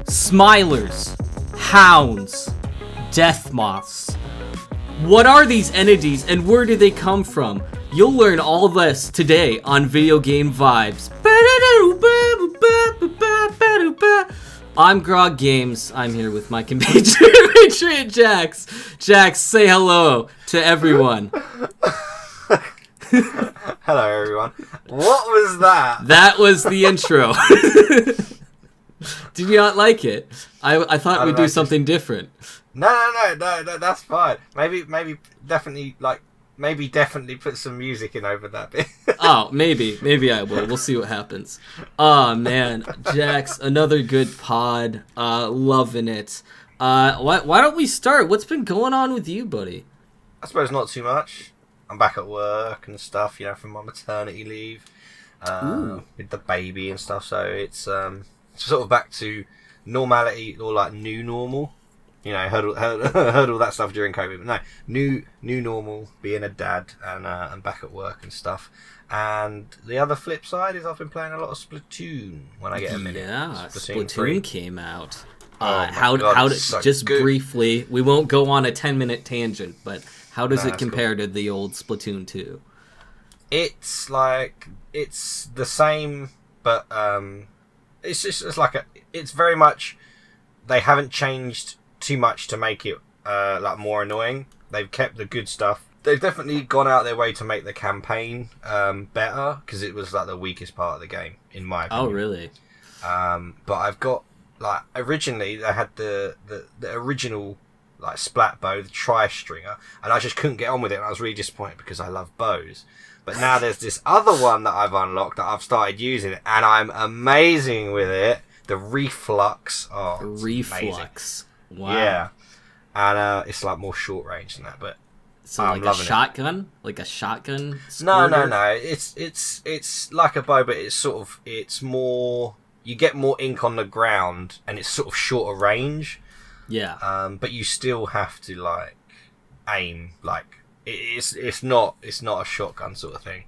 Smilers, hounds, death moths. What are these entities and where do they come from? You'll learn all this today on Video Game Vibes. I'm Grog Games. I'm here with my compatriot PatriotJax. Jax, say hello to everyone. Hello, everyone. What was that? That was the intro. Did you not like it? I thought we'd do something different. No, that's fine. Maybe definitely put some music in over that bit. Oh, maybe I will. We'll see what happens. Oh man, Jax, another good pod. Loving it. Why don't we start? What's been going on with you, buddy? I suppose not too much. I'm back at work and stuff, from my maternity leave, with the baby and stuff. So it's sort of back to normality, or like new normal. Heard all that stuff during COVID, but no, new normal, being a dad and back at work and stuff. And the other flip side is I've been playing a lot of Splatoon when I get a minute. Yeah, Splatoon came out. Just briefly, we won't go on a 10-minute tangent, but how does it compare to the old Splatoon 2? It's the same, but it's very much, they haven't changed too much to make it more annoying. They've kept the good stuff. They've definitely gone out their way to make the campaign better, because it was the weakest part of the game, in my opinion. Oh, really? But I've got originally they had the original splat bow, the tri-stringer, and I just couldn't get on with it, and I was really disappointed because I love bows. But now there's this other one that I've unlocked that I've started using, and I'm amazing with it. The Reflux. Oh, Reflux. Amazing. Wow. Yeah. And it's more short range than that, but so like a shotgun? Like a shotgun? No. It's like a bow, but it's more, you get more ink on the ground, and it's sort of shorter range. Yeah. But you still have to aim. It's not a shotgun sort of thing.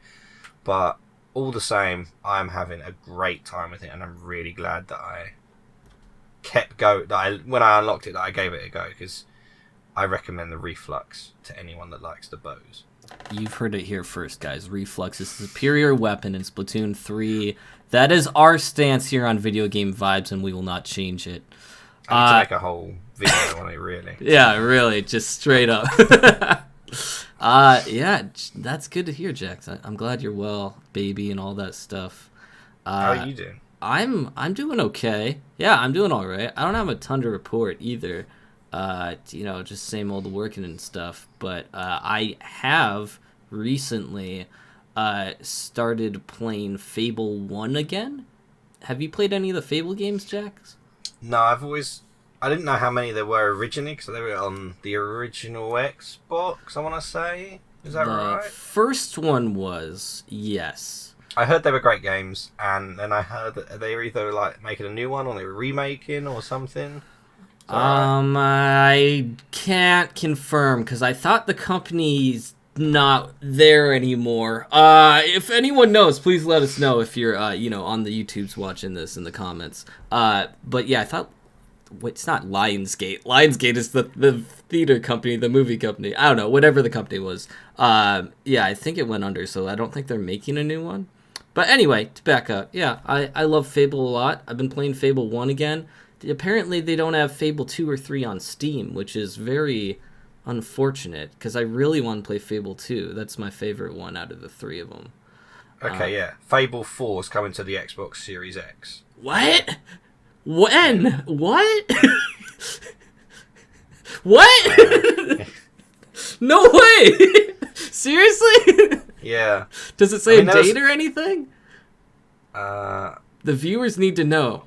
But all the same, I'm having a great time with it, and I'm really glad that I kept going. When I unlocked it, that I gave it a go, because I recommend the Reflux to anyone that likes the bows. You've heard it here first, guys. Reflux is the superior weapon in Splatoon 3. That is our stance here on Video Game Vibes, and we will not change it. I need to make a whole video on it, really. Yeah, really, just straight up. Yeah, that's good to hear, Jax. I'm glad you're well, baby, and all that stuff. How are you doing? I'm doing okay. Yeah, I'm doing all right. I don't have a ton to report either. Just same old working and stuff. But I have recently started playing Fable 1 again. Have you played any of the Fable games, Jax? No, I didn't know how many there were originally, because they were on the original Xbox, I want to say. Is that right? The first one was, yes. I heard they were great games, and then I heard that they were either making a new one, or they were remaking, or something. Right? I can't confirm, because I thought the company's not there anymore. If anyone knows, please let us know if you're, on the YouTubes watching this in the comments. But yeah, I thought, it's not Lionsgate. Lionsgate is the theater company, the movie company. I don't know, whatever the company was. Yeah, I think it went under, so I don't think they're making a new one. But anyway, to back up, yeah, I love Fable a lot. I've been playing Fable 1 again. Apparently, they don't have Fable 2 or 3 on Steam, which is very unfortunate, because I really want to play Fable 2. That's my favorite one out of the three of them. Okay, yeah. Fable 4 is coming to the Xbox Series X. What? When? What? What? No way! Seriously? Yeah. Does it say a date or anything? The viewers need to know.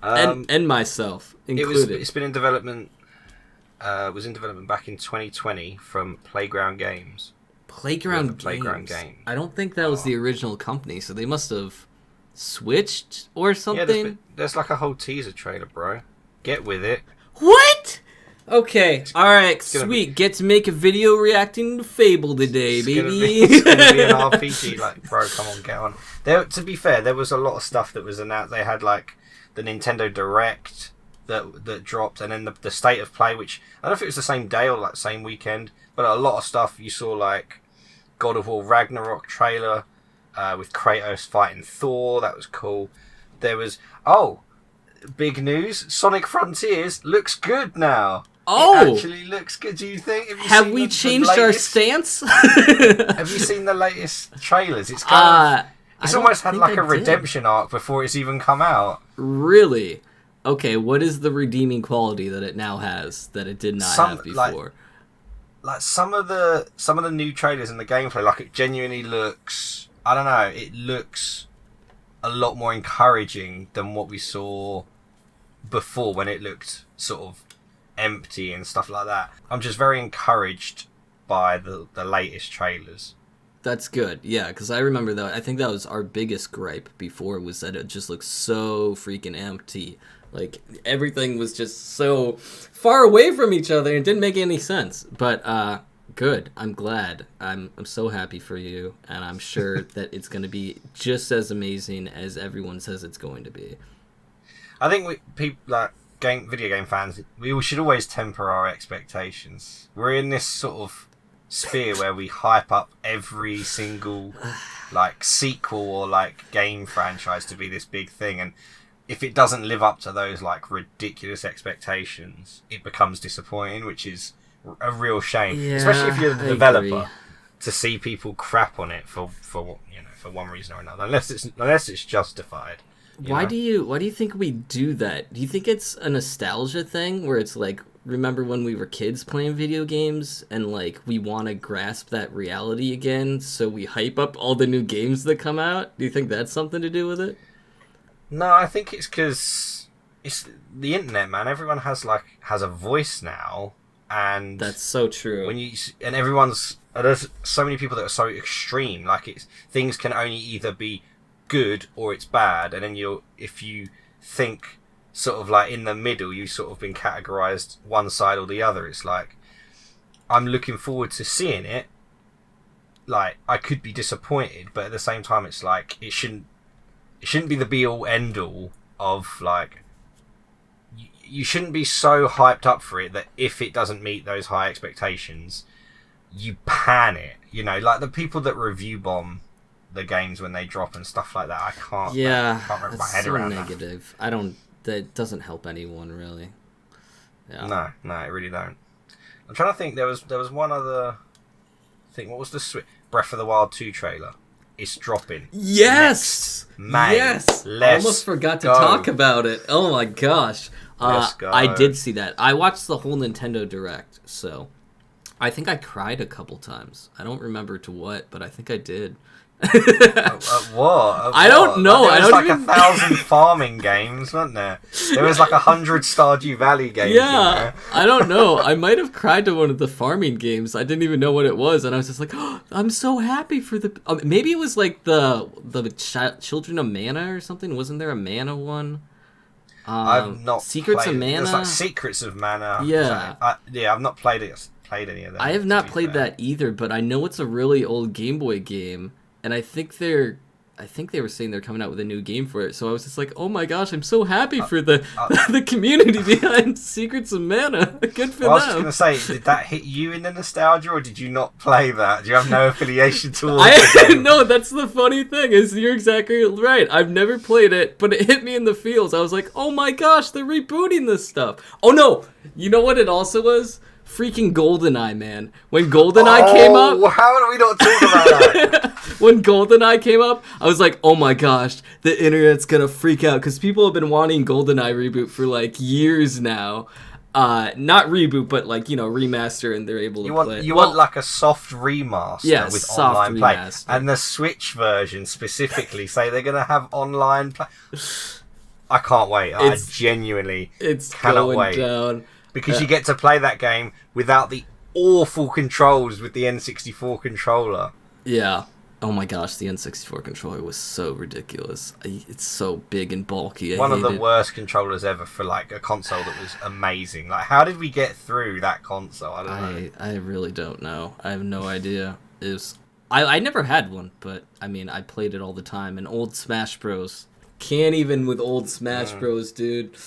And myself included. It's been in development. Was in development back in 2020 from Playground Games. Playground Games. I don't think that was the original company, so they must have switched or something. Yeah, there's a whole teaser trailer, bro. Get with it. What? Okay, alright, sweet. Get to make a video reacting to Fable today, baby. It's gonna be an RPG, like, bro, come on, get on. To be fair, there was a lot of stuff that was announced. They had, like, the Nintendo Direct that dropped, and then the State of Play, which, I don't know if it was the same day or, like, same weekend, but a lot of stuff you saw, like, God of War Ragnarok trailer, with Kratos fighting Thor, that was cool. There was, big news, Sonic Frontiers looks good now. Oh, it actually looks good. Do you think? Have we changed our stance? Have you seen the latest trailers? It's kind of, it's almost had like a redemption arc before it's even come out. Really? Okay, what is the redeeming quality that it now has that it did not have before? Like some of the new trailers and the gameplay, like, it genuinely looks, I don't know, it looks a lot more encouraging than what we saw before, when it looked sort of empty and stuff like that. I'm just very encouraged by the latest trailers. That's good, yeah, because I remember that. I think that was our biggest gripe before, was that it just looked so freaking empty. Like, everything was just so far away from each other and didn't make any sense. But good, I'm glad. I'm so happy for you, and I'm sure that it's going to be just as amazing as everyone says it's going to be. I think people like video game fans, we should always temper our expectations. We're in this sort of sphere where we hype up every single, like, sequel or, like, game franchise to be this big thing, and if it doesn't live up to those, like, ridiculous expectations, it becomes disappointing, which is a real shame. Yeah, especially if you're the developer, to see people crap on it for one reason or another, unless it's justified. Why do you think we do that? Do you think it's a nostalgia thing where it's like, remember when we were kids playing video games and, like, we want to grasp that reality again, so we hype up all the new games that come out? Do you think that's something to do with it? No, I think it's because it's the internet, man. Everyone has a voice now, and that's so true. There's so many people that are so extreme. Like, things can only either be good or it's bad, and then if you think sort of like in the middle, you've sort of been categorized one side or the other. It's like, I'm looking forward to seeing it. Like, I could be disappointed, but at the same time, it's like, it shouldn't be the be all end all of, like, you shouldn't be so hyped up for it that if it doesn't meet those high expectations, you pan it. You know, like the people that review bomb the games when they drop and stuff like that. I can't wrap my head around negative. That doesn't help anyone, really. Yeah. No, it really don't. I'm trying to think. There was one other thing. What was the Breath of the Wild 2 trailer? It's dropping. Yes! May. Yes! I almost forgot to talk about it. Oh my gosh. Let's go. I did see that. I watched the whole Nintendo Direct, so I think I cried a couple times. I don't remember to what, but I think I did. What? I don't know. There was like 1,000 farming games, wasn't there? There was like 100 Stardew Valley games. Yeah, I don't know. I might have cried to one of the farming games. I didn't even know what it was, and I was just like, oh, I'm so happy for the. Maybe it was like the Children of Mana or something. Wasn't there a Mana one? I've not Secrets of Mana. There's like Secrets of Mana. Yeah, I've not played any of them. I have not played that either, but I know it's a really old Game Boy game. And I think they were saying they're coming out with a new game for it. So I was just like, oh my gosh, I'm so happy for the community behind Secrets of Mana. Good for them. I was just going to say, did that hit you in the nostalgia, or did you not play that? Do you have no affiliation towards it? No, that's the funny thing, is you're exactly right. I've never played it, but it hit me in the feels. I was like, oh my gosh, they're rebooting this stuff. Oh no, you know what it also was? Freaking GoldenEye, man. When GoldenEye came up... how do we not talk about that? When GoldenEye came up, I was like, oh my gosh, the internet's gonna freak out, because people have been wanting GoldenEye reboot for, like, years now. Not reboot, but, like, you know, remaster, and they're able to play. You want, like, a soft remaster with online remaster. Play. And the Switch version, specifically, say they're gonna have online play. I can't wait. I genuinely cannot wait. Down. Because you get to play that game without the awful controls with the N64 controller. Yeah. Oh my gosh, the N64 controller was so ridiculous. It's so big and bulky. One of the worst controllers ever for like a console that was amazing. Like, how did we get through that console? I don't know. I really don't know. I have no idea. I never had one, but I mean, I played it all the time. And old Smash Bros. Can't even with old Smash Bros, dude.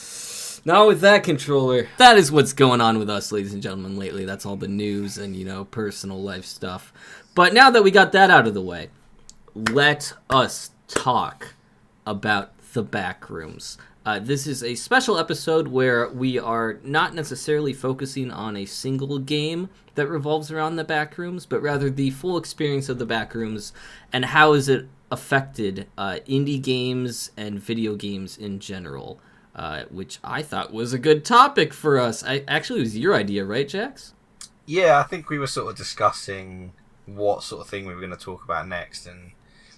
Not with that controller. That is what's going on with us, ladies and gentlemen, lately. That's all the news and, personal life stuff. But now that we got that out of the way, let us talk about the Backrooms. This is a special episode where we are not necessarily focusing on a single game that revolves around the Backrooms, but rather the full experience of the Backrooms and how has it affected indie games and video games in general, which I thought was a good topic for us. Actually, it was your idea, right, Jax? Yeah, I think we were sort of discussing what sort of thing we were going to talk about next, and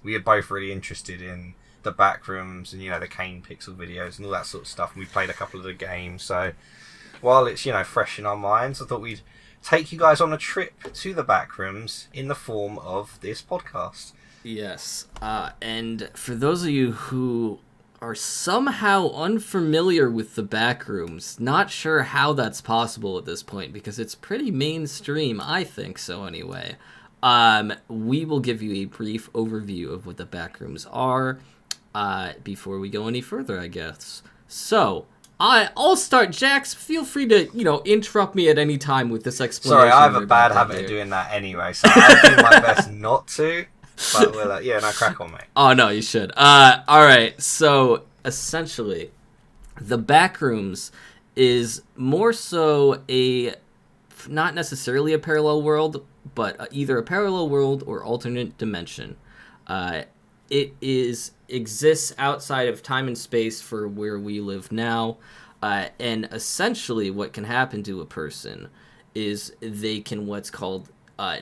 we were both really interested in the Backrooms and the Kane Pixel videos and all that sort of stuff, and we played a couple of the games. So while it's fresh in our minds, I thought we'd take you guys on a trip to the Backrooms in the form of this podcast. Yes, and for those of you who are somehow unfamiliar with the Backrooms, not sure how that's possible at this point because it's pretty mainstream, I think so anyway. We will give you a brief overview of what the Backrooms are before we go any further, I guess. So, I'll start. Jax, feel free to, interrupt me at any time with this explanation. Sorry, I have a bad habit of doing that anyway, so I'll do my best not to. But we'll, crack on, mate. Oh, no, you should. Alright, so, essentially, the Backrooms is more so not necessarily a parallel world, but either a parallel world or alternate dimension. It exists outside of time and space for where we live now, and essentially what can happen to a person is they can what's called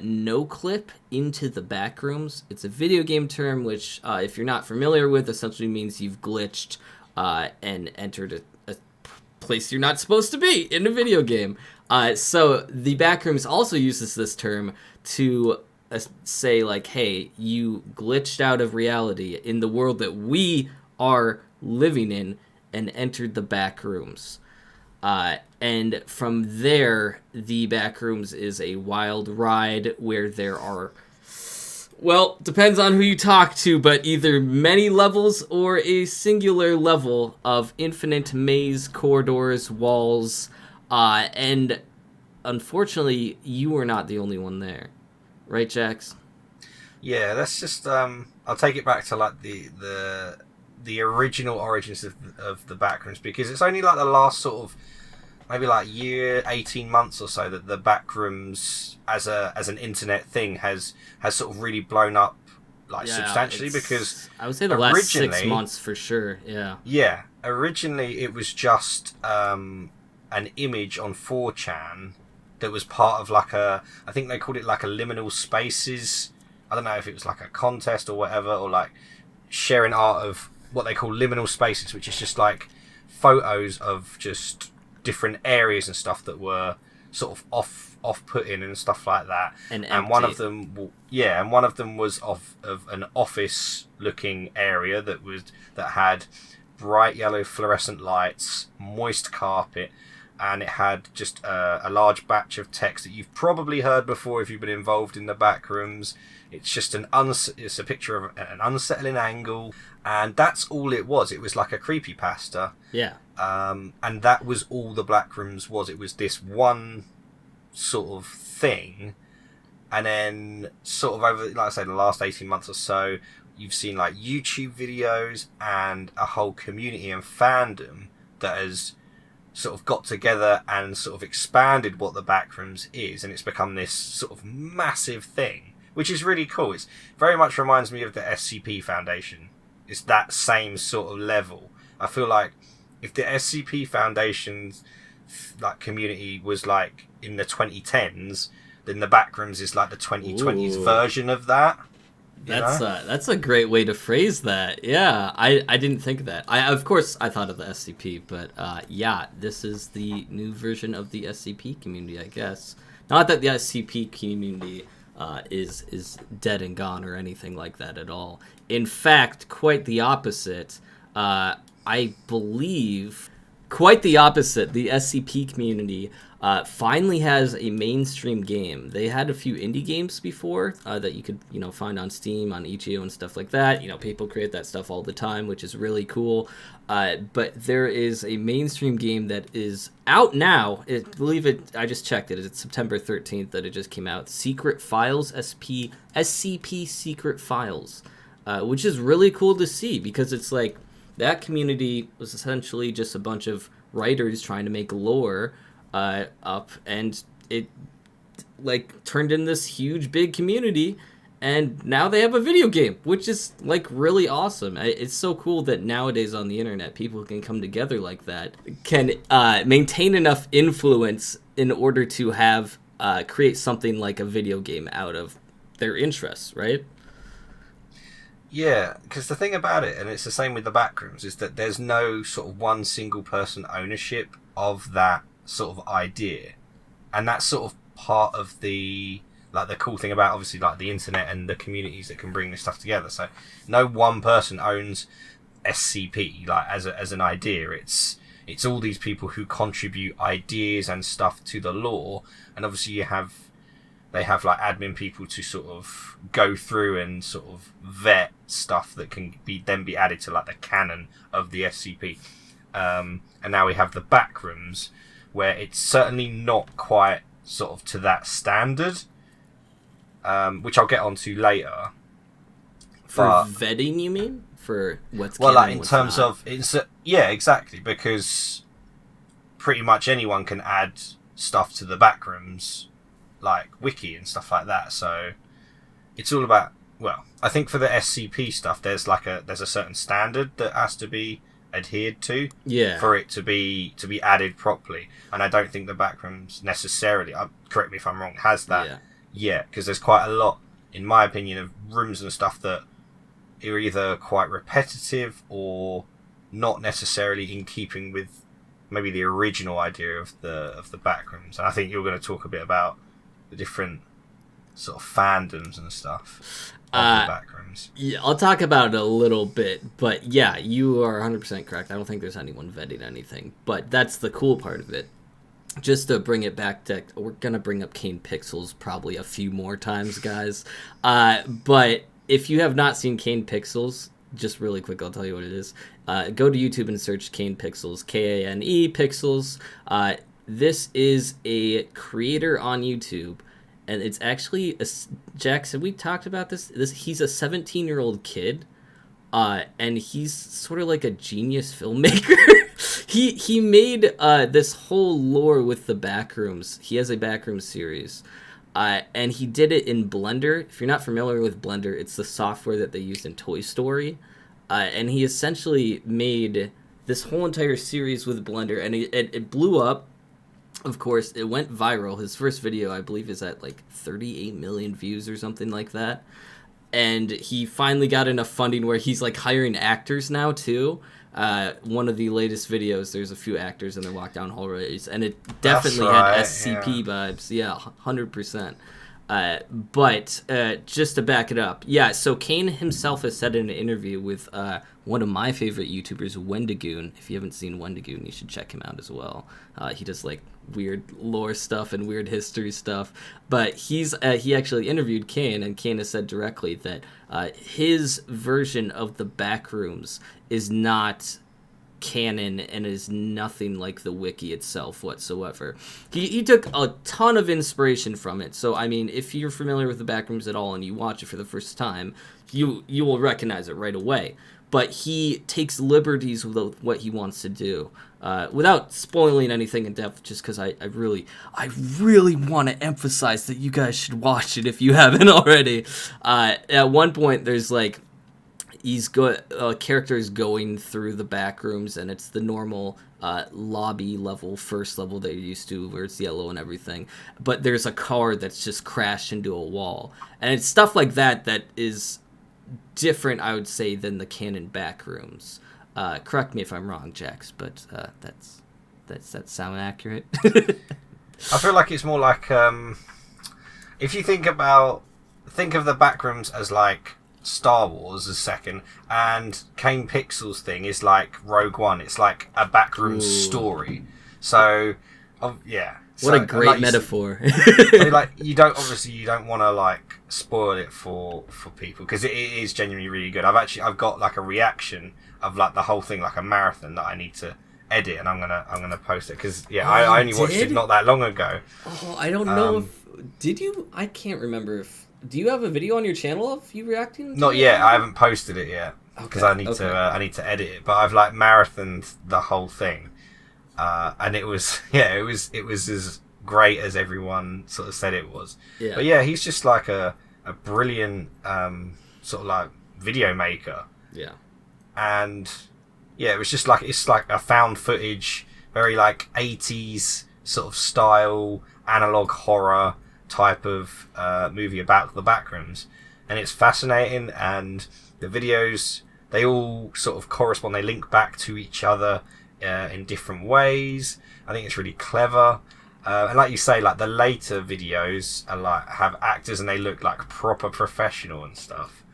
no-clip into the Backrooms. It's a video game term which, if you're not familiar with, essentially means you've glitched and entered a place you're not supposed to be in a video game. So the Backrooms also uses this term to say, like, hey, you glitched out of reality in the world that we are living in and entered the Backrooms. And from there, the Backrooms is a wild ride where there are, well, depends on who you talk to, but either many levels or a singular level of infinite maze, corridors, walls, and unfortunately, you are not the only one there. Right, Jax? Yeah, let's just, I'll take it back to, like, the original origins of the Backrooms, because it's only, like, the last sort of, maybe, like, year, 18 months or so that the Backrooms as an internet thing has sort of really blown up, like, substantially, because I would say the last 6 months for sure, yeah. Yeah, originally it was just an image on 4chan that was part of like I think they called it like a liminal spaces. I don't know if it was like a contest or whatever, or like sharing art of what they call liminal spaces, which is just like photos of just different areas and stuff that were sort of off-putting and stuff like that. And one of them, was of an office-looking area that had bright yellow fluorescent lights, moist carpet, and it had just a large batch of text that you've probably heard before if you've been involved in the Backrooms. It's just it's a picture of an unsettling angle, and that's all it was. It was like a creepypasta. Yeah. And that was all the Backrooms was. It was this one sort of thing, and then sort of over, like I say, the last 18 months or so, you've seen like YouTube videos and a whole community and fandom that has sort of got together and sort of expanded what the Backrooms is, and it's become this sort of massive thing, which is really cool. It very much reminds me of the SCP Foundation. It's that same sort of level. I feel like if the SCP Foundation's like community was like in the 2010s, then the Backrooms is like the 2020s version of that. That's a great way to phrase that. Yeah, I didn't think of that. Of course I thought of the SCP, but yeah, this is the new version of the SCP community, I guess. Not that the SCP community is dead and gone or anything like that at all. In fact, quite the opposite. I believe quite the opposite. The SCP community finally has a mainstream game. They had a few indie games before that you could, find on Steam, on itch.io and stuff like that. People create that stuff all the time, which is really cool. But there is a mainstream game that is out now. I just checked it. It's September 13th that it just came out. Secret Files, SCP Secret Files, which is really cool to see because it's like that community was essentially just a bunch of writers trying to make lore up, and it turned in this huge big community, and now they have a video game, which is really awesome. It's so cool that nowadays on the internet people can come together like that, can maintain enough influence in order to have create something like a video game out of their interests, right? Yeah, because the thing about it, and it's the same with the Backrooms, is that there's no sort of one single person ownership of that sort of idea, and that's sort of part of the cool thing about obviously the internet and the communities that can bring this stuff together. So no one person owns SCP as an idea. It's all these people who contribute ideas and stuff to the lore, and obviously they have admin people to sort of go through and sort of vet stuff that can then be added to the canon of the SCP. And now we have the Backrooms, where it's certainly not quite sort of to that standard, which I'll get onto later. For vetting, you mean? For what's well, canon, in what's terms not? of yeah, exactly, because pretty much anyone can add stuff to the Backrooms, wiki and stuff like that. So it's all about, I think for the SCP stuff, there's a certain standard that has to be adhered to, for it to be added properly. And I don't think the Backrooms necessarily, correct me if I'm wrong, has that yet, because there's quite a lot, in my opinion, of rooms and stuff that are either quite repetitive or not necessarily in keeping with maybe the original idea of the Backrooms. And I think you're going to talk a bit about the different sort of fandoms and stuff of the Backrooms. Yeah, I'll talk about it a little bit, but yeah, you are 100% correct. I don't think there's anyone vetting anything, but that's the cool part of it. Just to bring it back to, we're going to bring up Kane Pixels probably a few more times, guys. But if you have not seen Kane Pixels, just really quick, I'll tell you what it is. Go to YouTube and search Kane Pixels, Kane Pixels. This is a creator on YouTube, and it's actually Jackson. We talked about this. He's a 17-year-old kid, and he's sort of like a genius filmmaker. he made this whole lore with the Backrooms. He has a Backrooms series, and he did it in Blender. If you're not familiar with Blender, it's the software that they used in Toy Story, and he essentially made this whole entire series with Blender, and it blew up. Of course, it went viral. His first video, I believe, is at 38 million views or something like that. And he finally got enough funding where he's hiring actors now too. One of the latest videos, there's a few actors in their walk-down hallways, and it definitely had SCP vibes. Yeah, 100%. But just to back it up, so Kane himself has said in an interview with one of my favorite YouTubers, Wendigoon. If you haven't seen Wendigoon, you should check him out as well. He does weird lore stuff and weird history stuff. But he actually interviewed Kane, and Kane has said directly that his version of the Backrooms is not canon and is nothing like the wiki itself whatsoever. He took a ton of inspiration from it. So I mean, if you're familiar with the Backrooms at all and you watch it for the first time, you will recognize it right away. But he takes liberties with what he wants to do, without spoiling anything in depth. Just because I really want to emphasize that you guys should watch it if you haven't already. At one point, there's characters going through the Backrooms, and it's the normal lobby level, first level that you're used to, where it's yellow and everything. But there's a car that's just crashed into a wall, and it's stuff like that is different, I would say, than the canon Backrooms. Correct me if I'm wrong, Jax, but that sound accurate? I feel like it's more like if you think about think of the Backrooms as like Star Wars as second, and Kane Pixels thing is like Rogue One. It's like a Backrooms story. So, yeah. What a great like metaphor. So, like, you don't want to like spoil it for people, because it is genuinely really good. I've got like a reaction of like the whole thing, like a marathon that I need to edit, and I'm gonna post it, because I only watched it not that long ago. Oh, I don't know if did you? I can't remember if. Do you have a video on your channel of you reacting? Not yet. I haven't posted it yet because I need to edit it. But I've like marathoned the whole thing, and it was as great as everyone sort of said it was. Yeah. But yeah, he's just like a brilliant sort of like video maker. Yeah. And yeah, it's like a found footage, very like 80s sort of style, analog horror type of movie about the Backrooms, and it's fascinating. And the videos, they all sort of correspond, they link back to each other in different ways. I think it's really clever, and like you say, like the later videos are like have actors and they look like proper professional and stuff.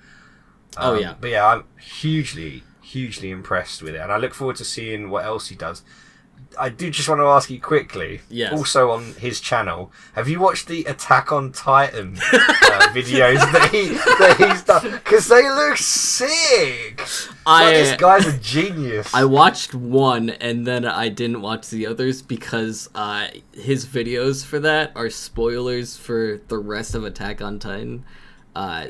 But yeah, I'm hugely impressed with it, and I look forward to seeing what else he does. I do just want to ask you quickly. Yes. Also on his channel, have you watched the Attack on Titan videos that he's done? Because they look sick. This guy's a genius. I watched one and then I didn't watch the others because his videos for that are spoilers for the rest of Attack on Titan.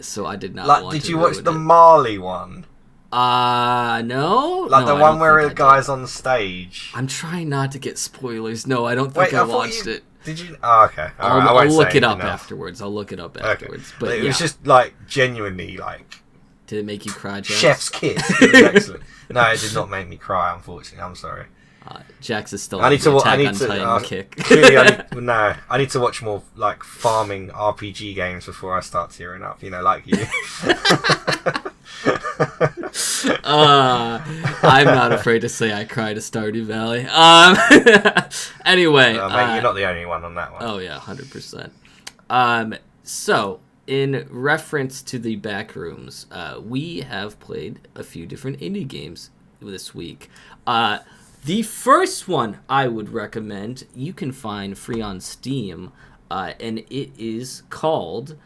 So I did not. Want did to you watch the it. Marley one? No. Like the one where the guy's on stage. I'm trying not to get spoilers. No, I don't think I watched it. Did you? Oh, okay. I'll look it up afterwards. Okay. But it was just like genuinely like. Did it make you cry, Jax? Chef's kiss. It was excellent. No, it did not make me cry. Unfortunately, I'm sorry. Jax is still on the Attack on Titan kick. Clearly, I need to watch more like farming RPG games before I start tearing up. You know, like you. I'm not afraid to say I cried at Stardew Valley. Anyway, mate, you're not the only one on that one. Oh yeah, 100%. So in reference to the Backrooms, we have played a few different indie games this week. The first one I would recommend, you can find free on Steam, and it is called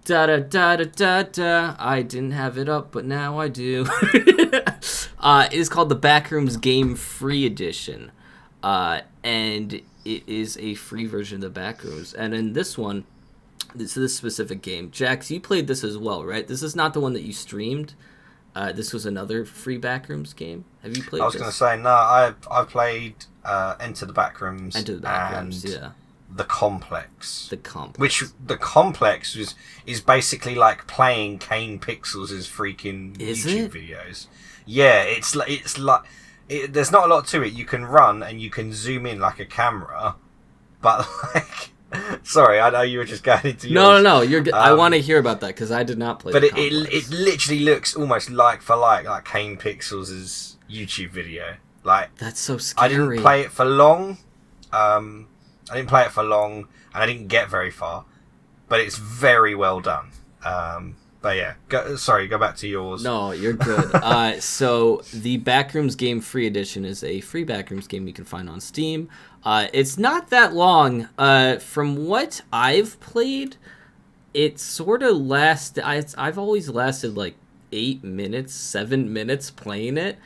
Da-da-da-da-da-da. I didn't have it up, but now I do. It is called the Backrooms Game Free Edition, and it is a free version of the Backrooms. And in this one, this specific game, Jax, you played this as well, right? This is not the one that you streamed. This was another free Backrooms game. Have you played this? I was going to say, no, I played Enter the Backrooms. Enter the Backrooms, yeah. The Complex. Which the Complex is basically like playing Kane Pixels' freaking YouTube videos. Yeah, it's like there's not a lot to it. You can run and you can zoom in like a camera, but like. Sorry, I know you were just going into yours. No, you're good. I want to hear about that because I did not play. But it literally looks almost like Kane Pixels' YouTube video. Like that's so scary. I didn't play it for long. And I didn't get very far, but it's very well done. But yeah, go back to yours. No, you're good. So the Backrooms Game Free Edition is a free Backrooms game you can find on Steam. It's not that long. From what I've played, it sort of lasts. I've always lasted like 7 minutes playing it.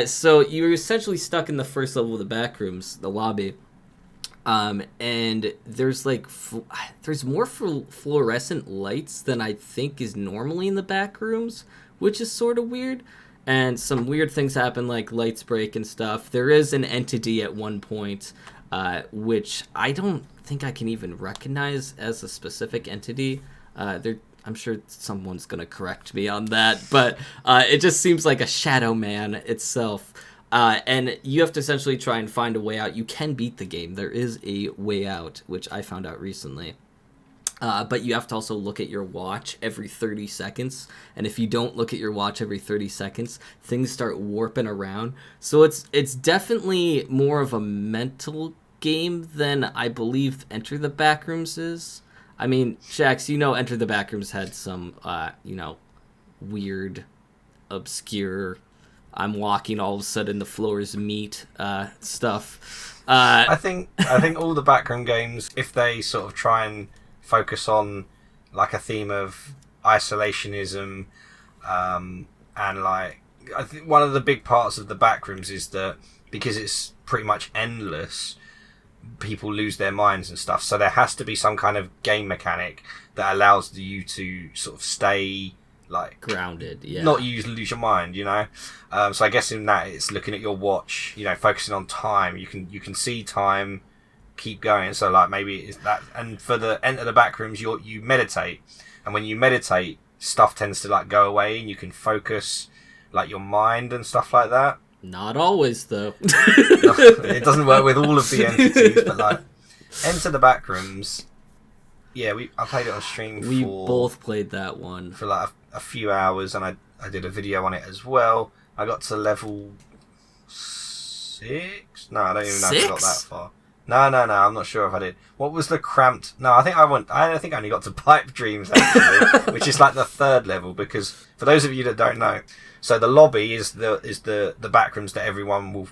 So you're essentially stuck in the first level of the Backrooms, the lobby. And there's like there's more fluorescent lights than I think is normally in the back rooms, which is sort of weird. And some weird things happen, like lights break and stuff. There is an entity at one point, which I don't think I can even recognize as a specific entity. I'm sure someone's gonna correct me on that, but it just seems like a shadow man itself. And you have to essentially try and find a way out. You can beat the game. There is a way out, which I found out recently. But you have to also look at your watch every 30 seconds. And if you don't look at your watch every 30 seconds, things start warping around. So it's definitely more of a mental game than I believe Enter the Backrooms is. I mean, Jax, Enter the Backrooms had some, weird, obscure, I'm walking, all of a sudden the floor is meat stuff. I think all the backroom games, if they sort of try and focus on like a theme of isolationism, and like I think one of the big parts of the backrooms is that because it's pretty much endless, people lose their minds and stuff. So there has to be some kind of game mechanic that allows you to sort of stay like grounded, not lose your mind, So I guess in that it's looking at your watch, focusing on time. You can see time, keep going. So like maybe it's that. And for the enter the backrooms, you meditate, and when you meditate, stuff tends to like go away, and you can focus like your mind and stuff like that. Not always, though. It doesn't work with all of the entities, but like enter the backrooms. Yeah, I played it on stream. We both played that one for like a few hours, and I did a video on it as well. I got to level 6. No, I don't even know if I got that far. No, I'm not sure if I did. What was the cramped? No, I think I think I only got to Pipe Dreams actually, which is like the 3rd level. Because for those of you that don't know, so the lobby is the backrooms that everyone will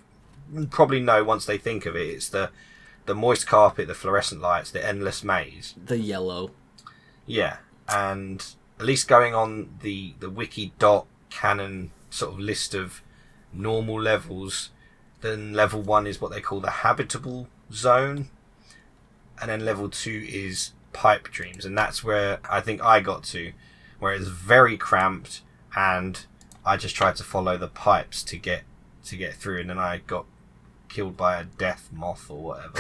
probably know once they think of it. It's the moist carpet, the fluorescent lights, the endless maze, the yellow. Yeah, and at least going on the wiki.canon sort of list of normal levels, then level 1 is what they call the habitable zone, and then level 2 is Pipe Dreams, and that's where I think I got to, where it's very cramped, and I just tried to follow the pipes to get through, and then I got killed by a death moth or whatever.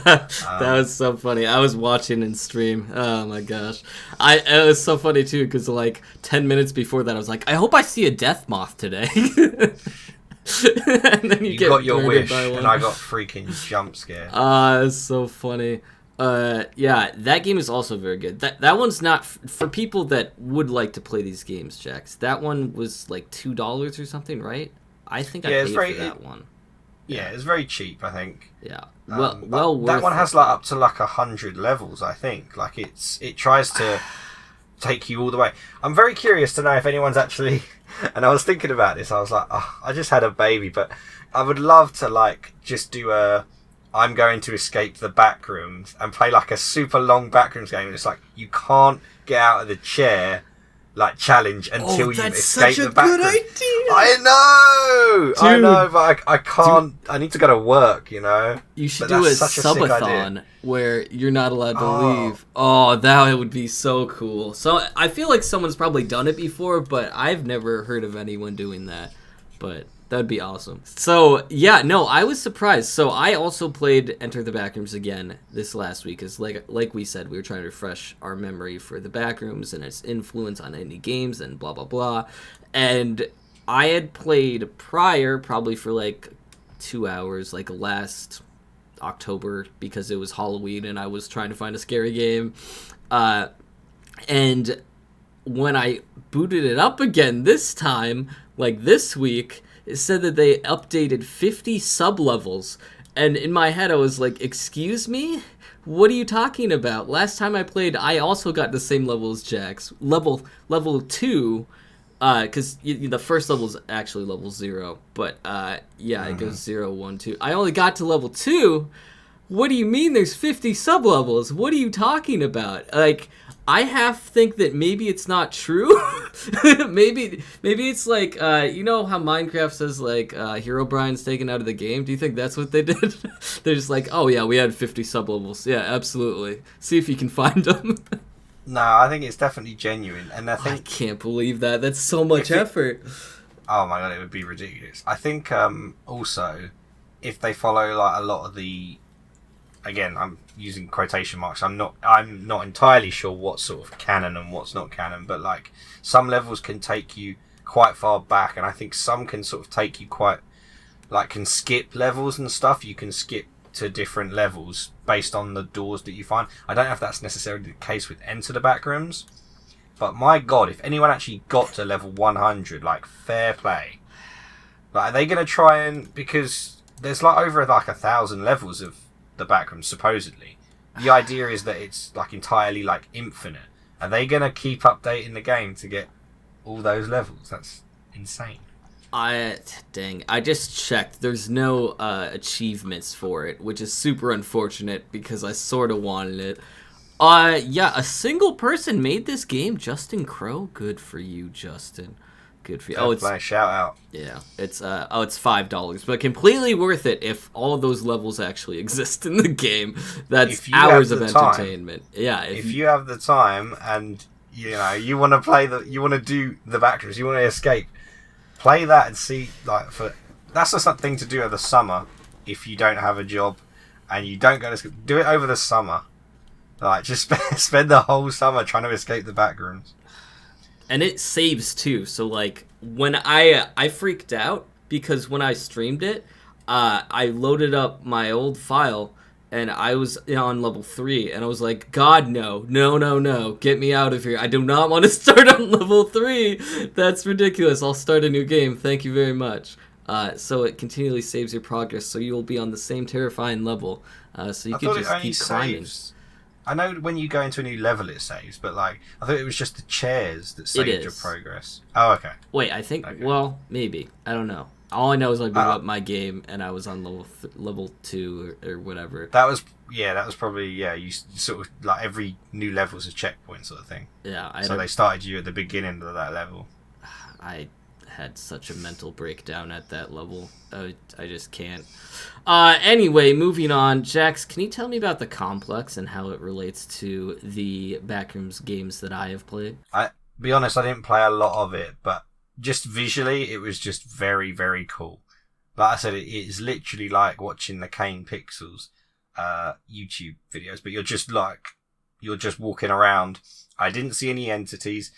That was so funny. I was watching in stream. Oh my gosh, it was so funny too, because like 10 minutes before that I was like, I hope I see a death moth today. And then you got your wish, and I got freaking jump scared. It's so funny. Yeah, that game is also very good. That one's not for people that would like to play these games, Jax. That one was like $2 or something, right? I think I paid for that one. Yeah, it's very cheap, I think. Yeah, well worth that one it. Has like up to like 100 levels, I think. Like it tries to take you all the way. I'm very curious to know if anyone's actually. And I was thinking about this. I was like, oh, I just had a baby, but I would love to like just do I'm going to escape the backrooms and play like a super long backrooms game. And it's like you can't get out of the chair. Like challenge until you escape the backrooms. That's such a good idea. I know, but I can't. I need to go to work. You should do a subathon where you're not allowed to leave. Oh, that would be so cool. So I feel like someone's probably done it before, but I've never heard of anyone doing that. But that'd be awesome. So yeah, no, I was surprised. So I also played Enter the Backrooms again this last week, because like we said, we were trying to refresh our memory for the Backrooms and its influence on indie games and blah blah blah. And I had played prior, probably for like 2 hours, like last October, because it was Halloween and I was trying to find a scary game. And when I booted it up again this time, like this week, it said that they updated 50 sub-levels. And in my head, I was like, excuse me? What are you talking about? Last time I played, I also got the same level as Jax. Level 2, because the first level is actually level 0. But, it goes 0, 1, 2. I only got to level 2. What do you mean there's 50 sub-levels? What are you talking about? Like, I half think that maybe it's not true. maybe it's like, you know how Minecraft says, like, Herobrine's taken out of the game? Do you think that's what they did? They're just like, oh yeah, we had 50 sub-levels. Yeah, absolutely. See if you can find them. No, I think it's definitely genuine. And I can't believe that. That's so much effort. Oh my god, it would be ridiculous. I think, also, if they follow, like, a lot of the... Again, I'm using quotation marks. I'm not entirely sure what's sort of canon and what's not canon, but like some levels can take you quite far back, and I think some can sort of take you quite like can skip levels and stuff. You can skip to different levels based on the doors that you find. I don't know if that's necessarily the case with Enter the Backrooms, but my god, if anyone actually got to level 100, like fair play. Like, are they going to try and, because there's like over like 1,000 levels of the Backrooms supposedly, the idea is that it's like entirely like infinite. Are they gonna keep updating the game to get all those levels? That's insane. Dang, I just checked. There's no achievements for it, which is super unfortunate because I sort of wanted it. Yeah, a single person made this game, Justin Crow. Good for you, Justin. Good for you. Oh, it's shout out. Yeah, it's it's $5, but completely worth it if all of those levels actually exist in the game. That's hours of entertainment. Yeah, if you have the time and you want to you want to do the Backrooms, you want to escape, play that and see that's just something to do over the summer if you don't have a job and you don't go to school. Do it over the summer. Like, just spend the whole summer trying to escape the Backrooms. And it saves too. So like when I freaked out because when I streamed it, I loaded up my old file and I was on level 3 and I was like, God, no, get me out of here. I do not want to start on level 3. That's ridiculous. I'll start a new game. Thank you very much. So it continually saves your progress, so you will be on the same terrifying level. So you can just keep climbing. I know when you go into a new level it saves, but like I thought it was just the chairs that saved your progress. Oh, okay. Wait, I think well, maybe. I don't know. All I know is I blew up my game and I was on level 2 or whatever. That was probably you sort of like every new level's a checkpoint sort of thing. Yeah, so they started you at the beginning of that level. I had such a mental breakdown at that level. I just can't. Anyway, moving on. Jax, can you tell me about the complex and how it relates to the Backrooms games that I have played? Be honest, I didn't play a lot of it, but just visually, it was just very, very cool. Like I said, it is literally like watching the Kane Pixels YouTube videos, but you're just walking around. I didn't see any entities.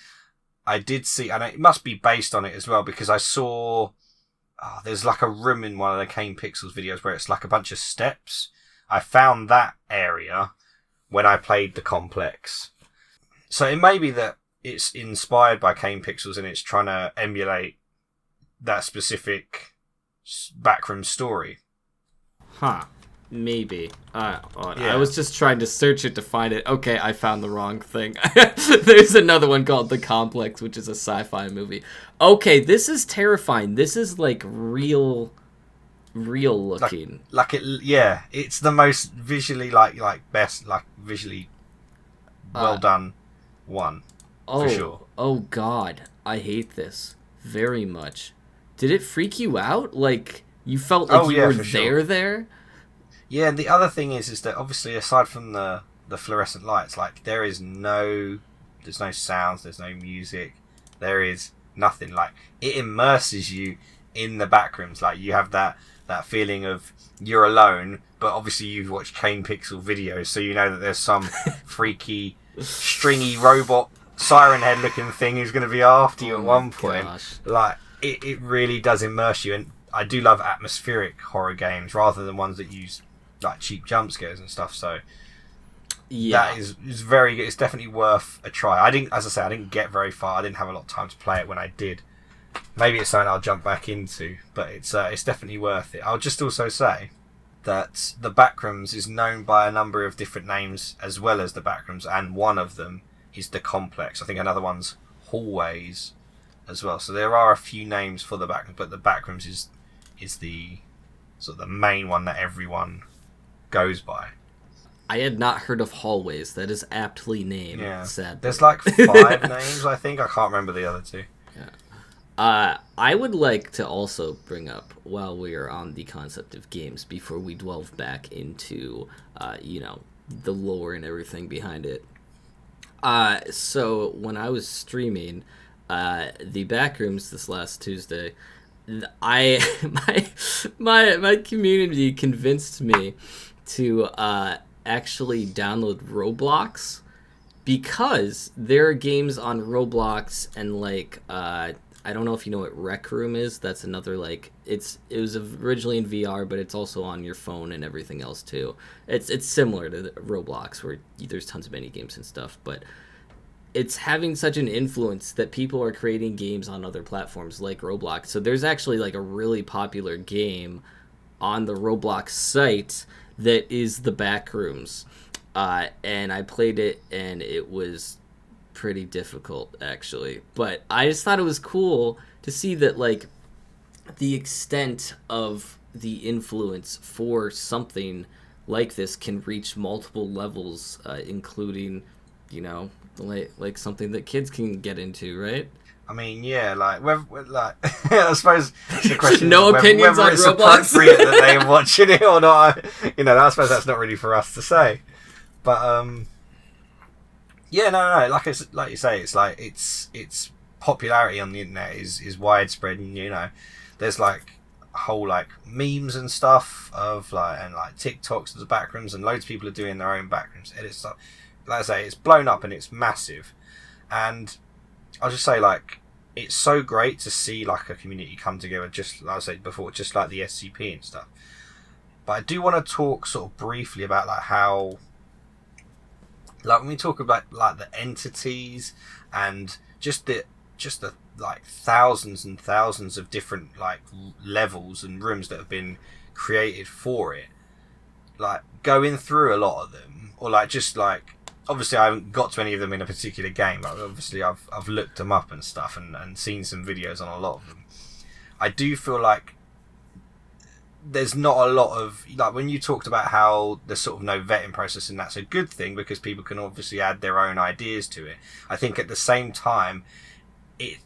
I did see, and it must be based on it as well, because I saw there's like a room in one of the Kane Pixels videos where it's like a bunch of steps. I found that area when I played the complex. So it may be that it's inspired by Kane Pixels and it's trying to emulate that specific backroom story. Huh. Maybe. I was just trying to search it to find it. Okay, I found the wrong thing. There's another one called The Complex, which is a sci-fi movie. Okay, this is terrifying. This is like real looking. It's the most visually best visually well done one. For sure. Oh God, I hate this very much. Did it freak you out? Like you felt like you were there? Yeah, and the other thing is that obviously aside from the fluorescent lights, like there's no sounds, there's no music, there is nothing. Like it immerses you in the Backrooms. Like you have that feeling of you're alone, but obviously you've watched Kane Pixel videos, so you know that there's some freaky, stringy robot siren head looking thing who's going to be after you at one point. Gosh. Like it really does immerse you, and I do love atmospheric horror games rather than ones that use like cheap jump scares and stuff. So that is very good. It's definitely worth a try. I didn't get very far. I didn't have a lot of time to play it when I did. Maybe it's something I'll jump back into, but it's definitely worth it. I'll just also say that the Backrooms is known by a number of different names as well as the Backrooms, and one of them is the Complex. I think another one's Hallways as well. So there are a few names for the Backrooms, but the Backrooms is the sort of the main one that everyone goes by. I had not heard of Hallways. That is aptly named. Yeah. Sadly. There's like 5 names, I think. I can't remember the other 2. Yeah. I would like to also bring up, while we are on the concept of games, before we delve back into, the lore and everything behind it. So when I was streaming the Backrooms this last Tuesday, my community convinced me to actually download Roblox, because there are games on Roblox and I don't know if you know what Rec Room is. That's another it was originally in VR, but it's also on your phone and everything else too. It's similar to Roblox, where there's tons of mini games and stuff, but it's having such an influence that people are creating games on other platforms like Roblox. So there's actually a really popular game on the Roblox site that is the Backrooms. and I played it, and it was pretty difficult, actually. But I just thought it was cool to see that, like, the extent of the influence for something like this can reach multiple levels, including, you know, like something that kids can get into, right? I mean, yeah, like, like I suppose the question no is opinions whether on it's Roblox. appropriate that they're watching it or not. I suppose that's not really for us to say. But yeah, no. Like you say, it's like its popularity on the internet is widespread, and there's like whole like memes and stuff of like TikToks of the Backrooms, and loads of people are doing their own Backrooms edits stuff. Like I say, it's blown up and it's massive, and I'll just say, like, it's so great to see like a community come together, just like I said before, just like the SCP and stuff. But I do want to talk sort of briefly about like how, like, when we talk about like the entities and just the like thousands and thousands of different like levels and rooms that have been created for it, like going through a lot of them, or like just like, obviously I haven't got to any of them in a particular game, but obviously I've looked them up and stuff, and seen some videos on a lot of them. I do feel like there's not a lot of, like, when you talked about how there's sort of no vetting process, and that's a good thing because people can obviously add their own ideas to it. I think at the same time it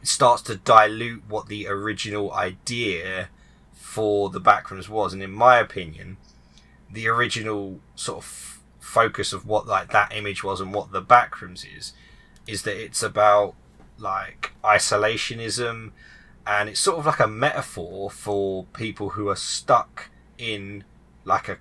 starts to dilute what the original idea for the Backrooms was, and in my opinion the original sort of focus of what like that image was and what the Backrooms is that it's about like isolationism, and it's sort of like a metaphor for people who are stuck in like a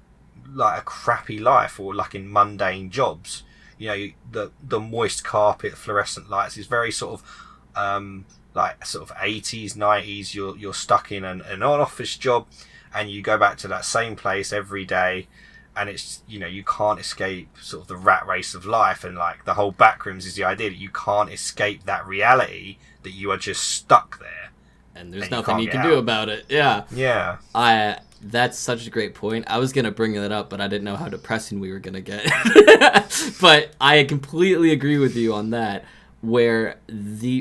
crappy life, or like in mundane jobs. The moist carpet, fluorescent lights is very sort of like sort of 80s 90s. You're stuck in an office job, and you go back to that same place every day, and it's, you can't escape sort of the rat race of life, and like the whole Backrooms is the idea that you can't escape that reality, that you are just stuck there, and there's nothing you can do about it. Yeah. That's such a great point. I was gonna bring that up, but I didn't know how depressing we were gonna get. But I completely agree with you on that, where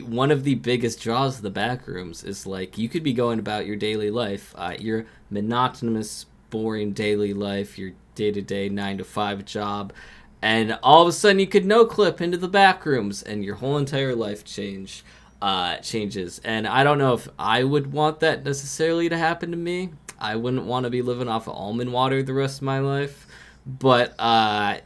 one of the biggest draws of the Backrooms is like, you could be going about your daily life, your monotonous, boring daily life, your day-to-day 9-to-5 job, and all of a sudden you could no-clip into the Backrooms and your whole entire life changes. And I don't know if I would want that necessarily to happen to me. I wouldn't want to be living off of almond water the rest of my life. But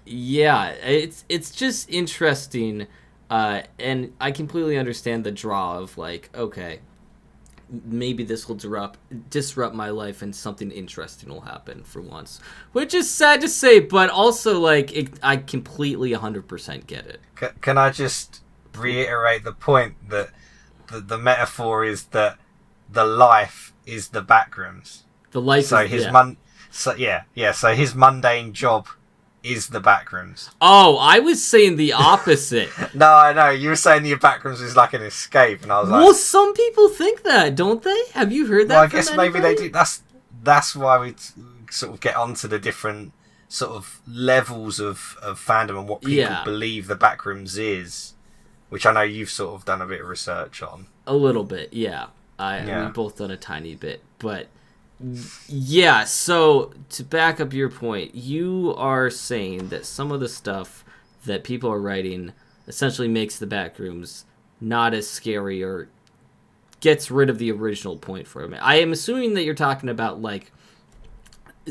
yeah, it's just interesting, and I completely understand the draw of like, okay, maybe this will disrupt my life and something interesting will happen for once. Which is sad to say, but also, like, I completely 100% get it. Can I just reiterate the point that the metaphor is that the life is the Backrooms? The life so is... his yeah. So his mundane job is the Backrooms. Oh, I was saying the opposite. No, I know. You were saying the Backrooms is like an escape, and I was like... Well, some people think that, don't they? Have you heard that Well, I from guess anybody? maybe they do. That's why we sort of get onto the different sort of levels of fandom and what people believe the Backrooms is, which I know you've sort of done a bit of research on. A little bit, yeah. We've both done a tiny bit, but... Yeah, so to back up your point, you are saying that some of the stuff that people are writing essentially makes the Backrooms not as scary, or gets rid of the original point for it. I am assuming that you're talking about like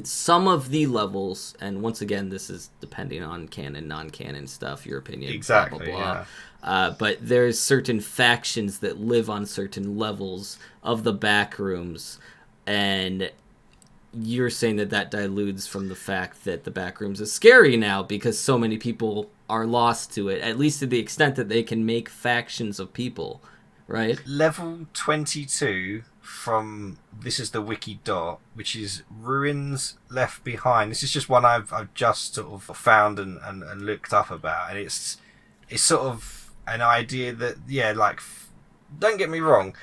some of the levels, and once again, this is depending on canon, non-canon stuff, your opinion, exactly, blah, blah, blah. But there's certain factions that live on certain levels of the Backrooms, and you're saying that dilutes from the fact that the Backrooms is scary now because so many people are lost to it, at least to the extent that they can make factions of people, right? Level 22 from, this is the wiki dot, which is Ruins Left Behind. This is just one I've just sort of found and looked up about, and it's sort of an idea that, yeah, like, don't get me wrong,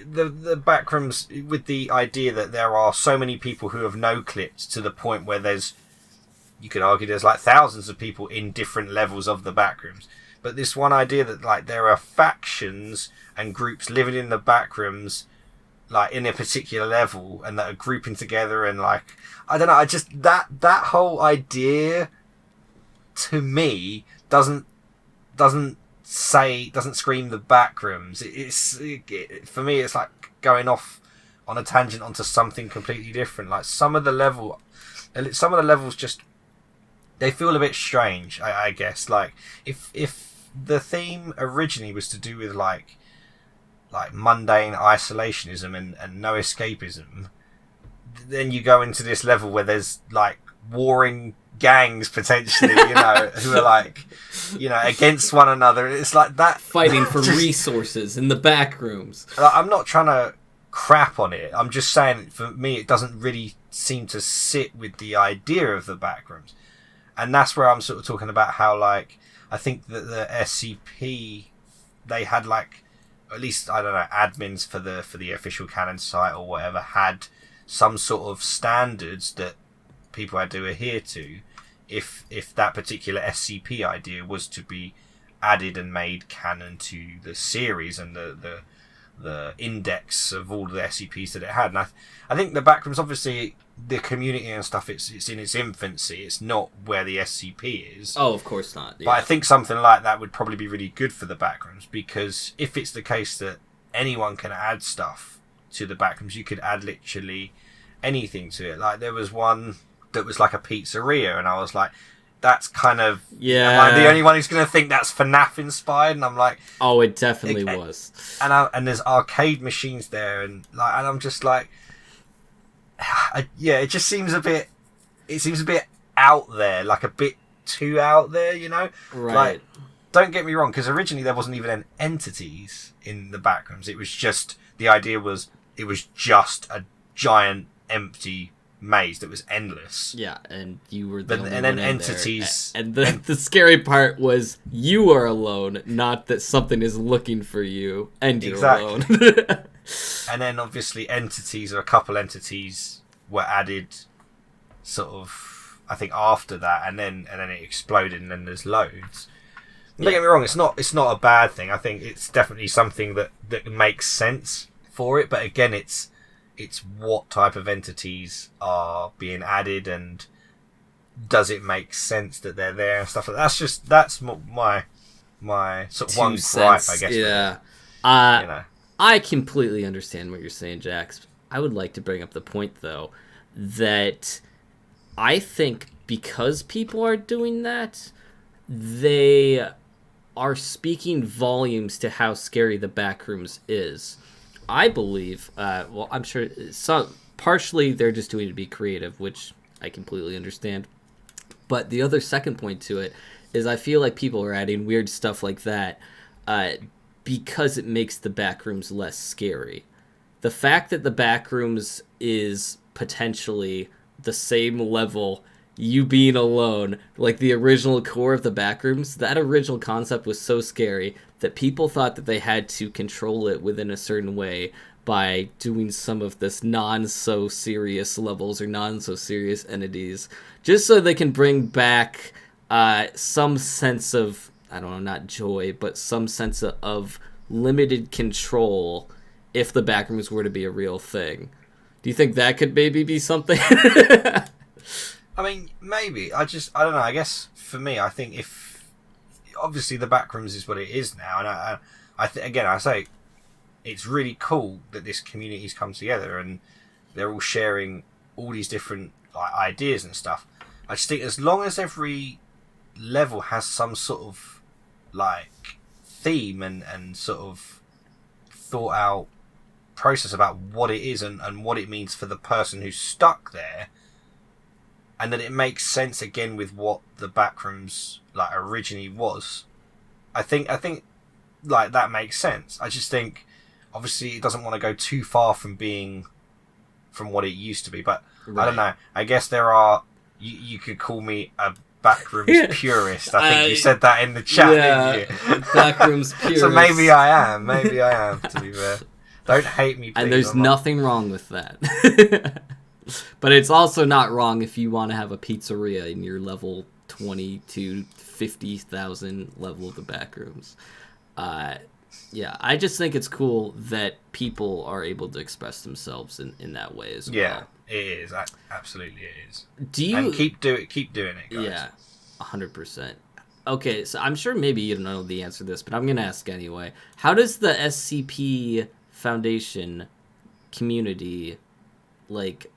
the Backrooms, with the idea that there are so many people who have no-clipped to the point where there's you could argue there's like thousands of people in different levels of the Backrooms. But this one idea that like there are factions and groups living in the Backrooms, like in a particular level, and that are grouping together, and like I don't know, I just that whole idea to me doesn't scream the Backrooms. For me, it's like going off on a tangent onto something completely different. Like some of the levels just they feel a bit strange. I guess like if the theme originally was to do with like mundane isolationism and no escapism, then you go into this level where there's like warring gangs potentially, you know, who are like, you know, against one another. It's like that fighting for resources in the Backrooms. I'm not trying to crap on it. I'm just saying for me it doesn't really seem to sit with the idea of the Backrooms. And that's where I'm sort of talking about how like I think that the SCP they had like at least I don't know admins for the official canon site or whatever had some sort of standards that people had to adhere to if that particular SCP idea was to be added and made canon to the series and the index of all the SCPs that it had. And I think the Backrooms, obviously the community and stuff, it's in its infancy. It's not where the SCP is. Oh, of course not. Yeah. But I think something like that would probably be really good for the Backrooms, because if it's the case that anyone can add stuff to the Backrooms, you could add literally anything to it. Like there was one that was like a pizzeria, and I was like, that's kind of... Yeah. Am I the only one who's going to think that's FNAF inspired? And I'm like... Oh, it definitely was. And there's arcade machines there, and I'm just like... yeah, it just seems a bit... It seems a bit out there, like a bit too out there, you know? Right. Like, don't get me wrong, because originally there wasn't even an entities in the Backrooms. It was just... The idea was it was just a giant empty maze that was endless. Yeah, and you were the only and then one in entities there. And the scary part was you are alone, not that something is looking for you and you're alone. And then obviously entities, or a couple entities were added sort of I think after that, and then it exploded, and then there's loads. Don't get me wrong, it's not a bad thing. I think it's definitely something that makes sense for it, but again it's what type of entities are being added, and does it make sense that they're there and stuff like that. That's my sort of one gripe, I guess. Yeah. You know. I completely understand what you're saying, Jax. I would like to bring up the point, though, that I think because people are doing that, they are speaking volumes to how scary the Backrooms is. I believe, well, I'm sure partially they're just doing it to be creative, which I completely understand. But the other second point to it is I feel like people are adding weird stuff like that because it makes the Backrooms less scary. The fact that the Backrooms is potentially the same level, you being alone, like the original core of the Backrooms, that original concept was so scary that people thought that they had to control it within a certain way by doing some of this non-so-serious levels or non-so-serious entities, just so they can bring back some sense of, I don't know, not joy, but some sense of limited control if the Backrooms were to be a real thing. Do you think that could maybe be something? I mean, maybe. I don't know. I guess for me, I think if... Obviously, the Backrooms is what it is now. And I say, it's really cool that this community's come together and they're all sharing all these different ideas and stuff. I just think as long as every level has some sort of, theme and sort of thought out process about what it is and what it means for the person who's stuck there, and that it makes sense again with what the Backrooms originally was. I think that makes sense. I just think obviously it doesn't want to go too far from what it used to be, but right. I don't know. I guess there are you could call me a Backrooms purist. I think you said that in the chat, didn't you? Backrooms purist. So maybe I am, to be fair. Don't hate me, please. And there's nothing wrong with that. But it's also not wrong if you want to have a pizzeria in your level 20 to 50,000 level of the Backrooms. Yeah, I just think it's cool that people are able to express themselves in that way as well. Yeah, it is. Absolutely it is. And keep doing it, guys. Yeah, 100%. Okay, so I'm sure maybe you don't know the answer to this, but I'm going to ask anyway. How does the SCP Foundation community, like,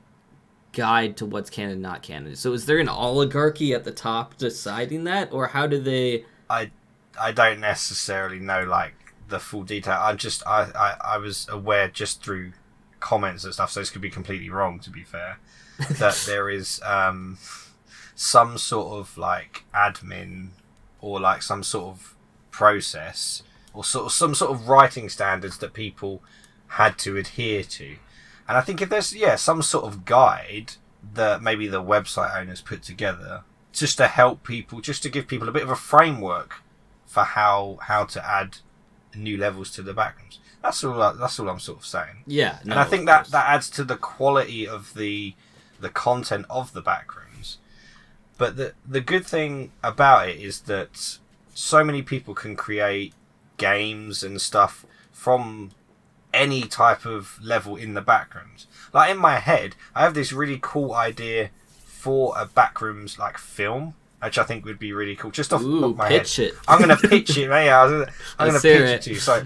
guide to what's canon and not canon? So is there an oligarchy at the top deciding that, or how do they... I don't necessarily know, like, the full detail. I was aware just through comments and stuff, so this could be completely wrong, to be fair, that there is some sort of, like, admin or, like, some sort of process or some sort of writing standards that people had to adhere to. And I think if there's, some sort of guide that maybe the website owners put together just to help people, just to give people a bit of a framework for how to add new levels to the Backrooms. That's all I'm sort of saying. Yeah. No, and I think that adds to the quality of the content of the Backrooms. But the good thing about it is that so many people can create games and stuff from any type of level in the Backrooms. Like, in my head, I have this really cool idea for a Backrooms, like, film, which I think would be really cool. Just off my head. Pitch it. I'm going to pitch it, man. I'm going to pitch it to you. So,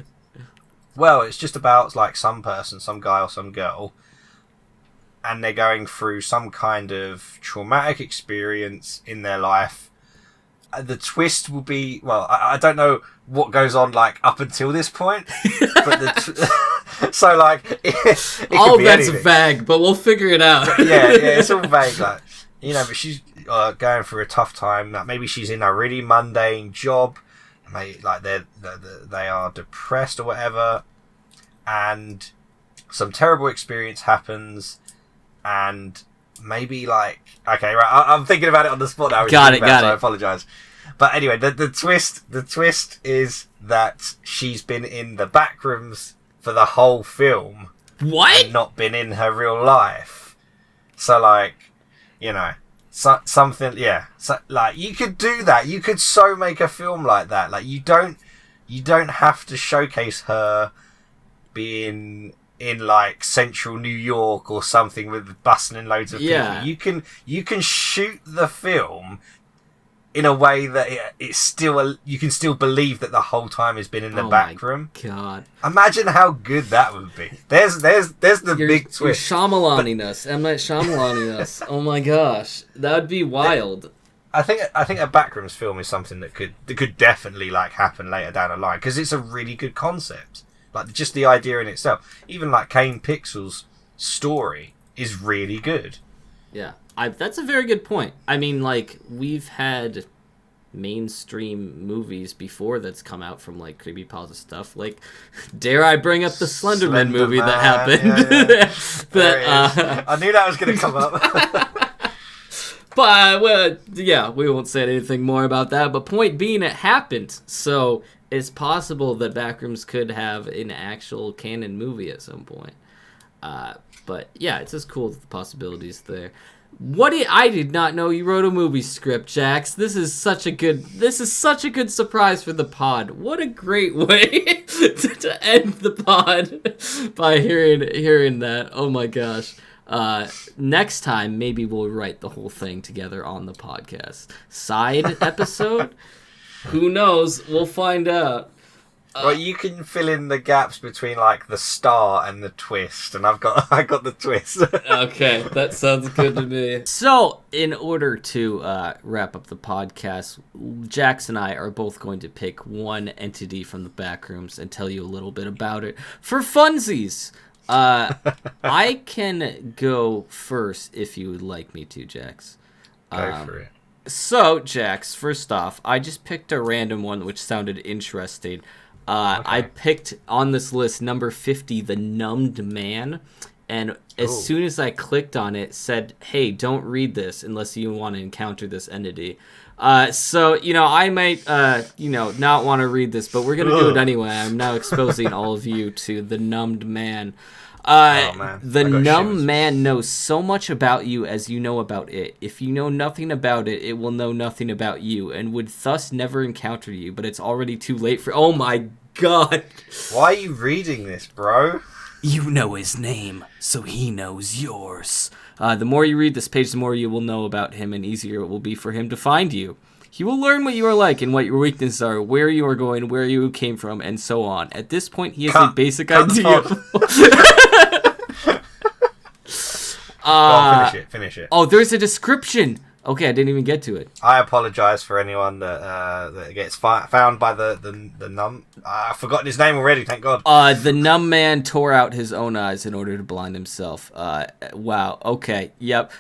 well, it's just about, like, some person, some guy or some girl, and they're going through some kind of traumatic experience in their life. The twist will be, well, I don't know what goes on, like, up until this point, but so, like, it all could be that's anything. vague, but we'll figure it out. yeah, it's all vague, like, but she's going through a tough time. Like, maybe she's in a really mundane job, maybe, like, they are depressed or whatever, and some terrible experience happens, and maybe, like, okay, right, I'm thinking about it on the spot now. Got it. So I apologise. But anyway, the twist is that she's been in the Backrooms for the whole film. What? And not been in her real life. So, like, something, yeah. So, like, you could do that. You could make a film like that. Like, you don't have to showcase her being in, like, central New York or something with bustling loads of people. You can shoot the film in a way that it's still you can still believe that the whole time has been in the back room. God, imagine how good that would be. There's the big twist. You're Shyamalan-ing us. M. Night Shyamalan-ing us. Oh my gosh, that would be wild. I think a Backrooms film is something that could definitely, like, happen later down the line, because it's a really good concept. Like, just the idea in itself. Even, like, Kane Pixels' story is really good. Yeah, that's a very good point. I mean, like, we've had mainstream movies before that's come out from, like, creepypasta stuff. Like, dare I bring up the Slenderman movie that happened? Yeah. But I knew that was going to come up. But, well, yeah, we won't say anything more about that. But point being, it happened. So it's possible that Backrooms could have an actual canon movie at some point. But yeah, it's just cool that the possibilities there. I did not know you wrote a movie script, Jax. This is such a good surprise for the pod. What a great way to end the pod by hearing that. Oh my gosh. Next time, maybe we'll write the whole thing together on the podcast. Side episode? Who knows? We'll find out. Well, you can fill in the gaps between, like, the star and the twist, and I got the twist. Okay, that sounds good to me. So, in order to wrap up the podcast, Jax and I are both going to pick one entity from the Backrooms and tell you a little bit about it for funsies. I can go first if you would like me to, Jax. Go for it. So, Jax, first off, I just picked a random one which sounded interesting. Okay. I picked on this list number 50, the Numbed Man, and as soon as I clicked on it, said, hey, don't read this unless you want to encounter this entity. So, I might, not want to read this, but we're going to do it anyway. I'm now exposing all of you to the Numbed Man. man. The I got numb shivers. man knows so much about you as you know about it. If you know nothing about it, it will know nothing about you, and would thus never encounter you, but it's already too late for... Oh my god! Why are you reading this, bro? You know his name, so he knows yours. The more you read this page, the more you will know about him, and easier it will be for him to find you. He will learn what you are like and what your weaknesses are, where you are going, where you came from, and so on. At this point, he has a basic idea. Finish it. Oh, there's a description. Okay, I didn't even get to it. I apologise for anyone that gets found by the numb. I've forgotten his name already, thank God. The numb man tore out his own eyes in order to blind himself. Wow, okay, yep.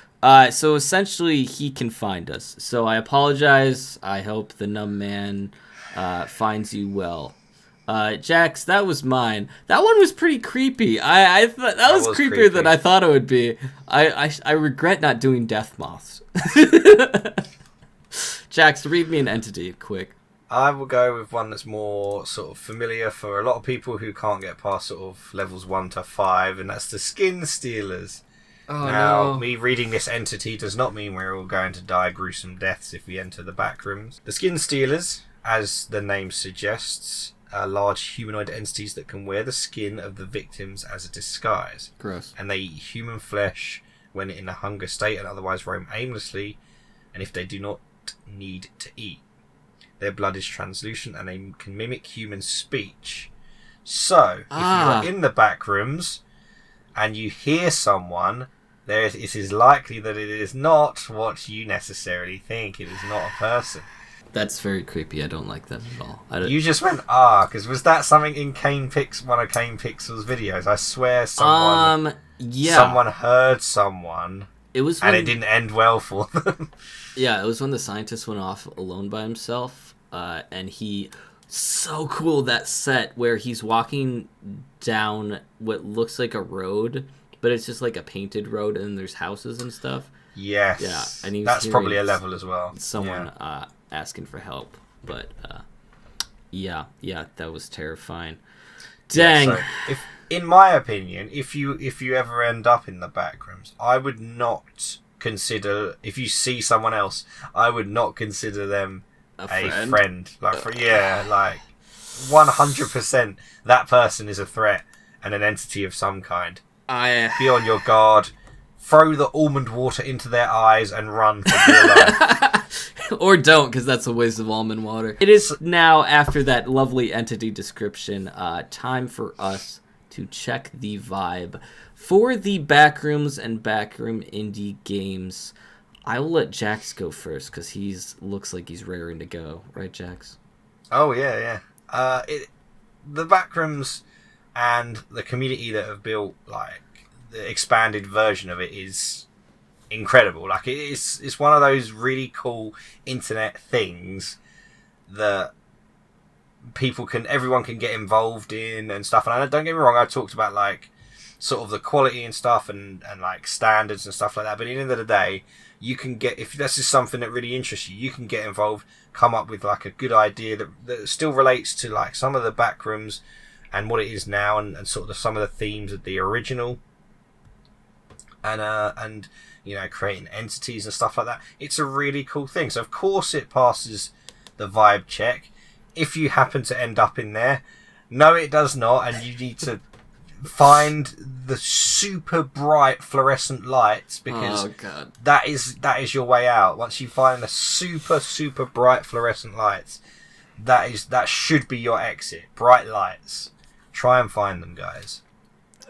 So essentially, he can find us. So I apologize. I hope the numb man finds you well. Jax, that was mine. That one was pretty creepy. I thought that was creepier creepy. than I thought it would be. I regret not doing death moths. Jax, read me an entity, quick. I will go with one that's more sort of familiar for a lot of people who can't get past sort of levels 1 to 5, and that's the Skin Stealers. Oh, Now, no. me reading this entity does not mean we're all going to die gruesome deaths if we enter the Backrooms. The Skin Stealers, as the name suggests, are large humanoid entities that can wear the skin of the victims as a disguise. Gross. And they eat human flesh when in a hunger state and otherwise roam aimlessly, and if they do not need to eat. Their blood is translucent and they can mimic human speech. So, if you are in the Backrooms and you hear someone, it is likely that it is not what you necessarily think. It is not a person. That's very creepy. I don't like that at all. You just went, because was that something in one of Kane Pixels' videos? I swear someone heard someone, it was and it didn't end well for them. Yeah, it was when the scientist went off alone by himself, and so cool, that set where he's walking down what looks like a road, but it's just like a painted road and there's houses and stuff. Yes. Yeah, and that's probably a level as well. Someone asking for help, but yeah, that was terrifying. Dang. Yeah, so in my opinion, if you ever end up in the Backrooms, I would not consider, if you see someone else, I would not consider them a friend. Like, like 100%, that person is a threat and an entity of some kind. Be on your guard. Throw the almond water into their eyes and run for your life. Or don't, because that's a waste of almond water. It is now, after that lovely entity description, time for us to check the vibe for the Backrooms and Backroom indie games. I will let Jax go first, because looks like he's raring to go. Right, Jax? Oh, yeah. The Backrooms and the community that have built, like, the expanded version of it is incredible. Like, it's one of those really cool internet things that everyone can get involved in and stuff. And don't get me wrong, I talked about, like, sort of the quality and stuff and like standards and stuff like that, but at the end of the day, you can get, if this is something that really interests you, you can get involved, come up with like a good idea that still relates to like some of the Backrooms and what it is now, and sort of some of the themes of the original, and you know, creating entities and stuff like that. It's a really cool thing. So of course it passes the vibe check. If you happen to end up in there, no, it does not, and you need to find the super bright fluorescent lights, because that is your way out. Once you find the super bright fluorescent lights, that should be your exit. Bright lights. Try and find them, guys.